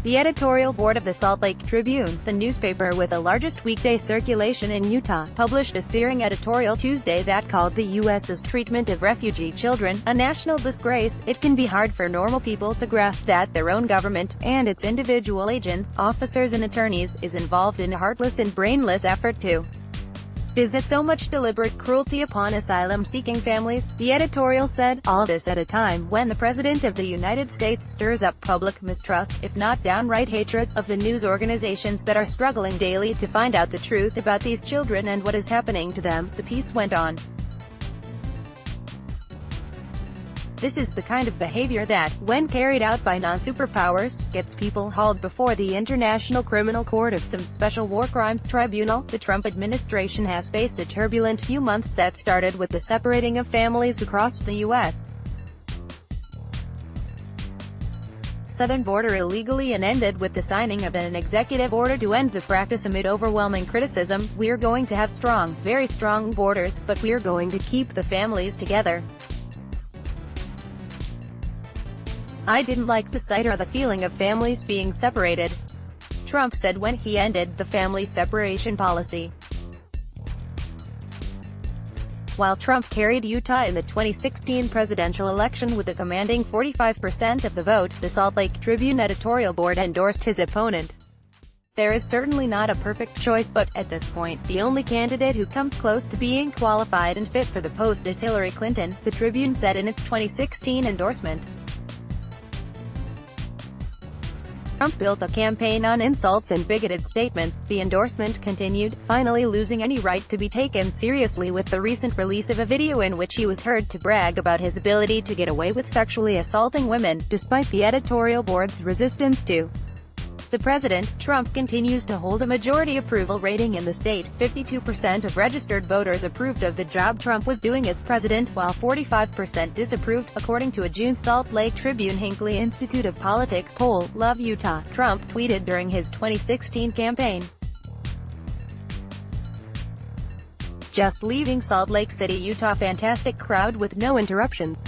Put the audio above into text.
The editorial board of the Salt Lake Tribune, the newspaper with the largest weekday circulation in Utah, published a searing editorial Tuesday that called the U.S.'s treatment of refugee children a national disgrace. It can be hard for normal people to grasp that their own government, and its individual agents, officers and attorneys, is involved in a heartless and brainless effort to visit so much deliberate cruelty upon asylum-seeking families, the editorial said. All this at a time when the President of the United States stirs up public mistrust, if not downright hatred, of the news organizations that are struggling daily to find out the truth about these children and what is happening to them, the piece went on. This is the kind of behavior that, when carried out by non-superpowers, gets people hauled before the International Criminal Court of some special war crimes tribunal. The Trump administration has faced a turbulent few months that started with the separating of families who crossed the U.S. southern border illegally and ended with the signing of an executive order to end the practice amid overwhelming criticism. "We're going to have strong, very strong borders, but we're going to keep the families together. I didn't like the sight or the feeling of families being separated," Trump said when he ended the family separation policy. While Trump carried Utah in the 2016 presidential election with a commanding 45% of the vote, the Salt Lake Tribune editorial board endorsed his opponent. "There is certainly not a perfect choice, but, at this point, the only candidate who comes close to being qualified and fit for the post is Hillary Clinton," the Tribune said in its 2016 endorsement. Trump built a campaign on insults and bigoted statements, the endorsement continued, finally losing any right to be taken seriously with the recent release of a video in which he was heard to brag about his ability to get away with sexually assaulting women, despite the editorial board's resistance to the president. Trump continues to hold a majority approval rating in the state. 52% of registered voters approved of the job Trump was doing as president, while 45% disapproved, according to a June Salt Lake Tribune-Hinckley Institute of Politics poll. "Love Utah," Trump tweeted during his 2016 campaign. "Just leaving Salt Lake City, Utah. Fantastic crowd with no interruptions.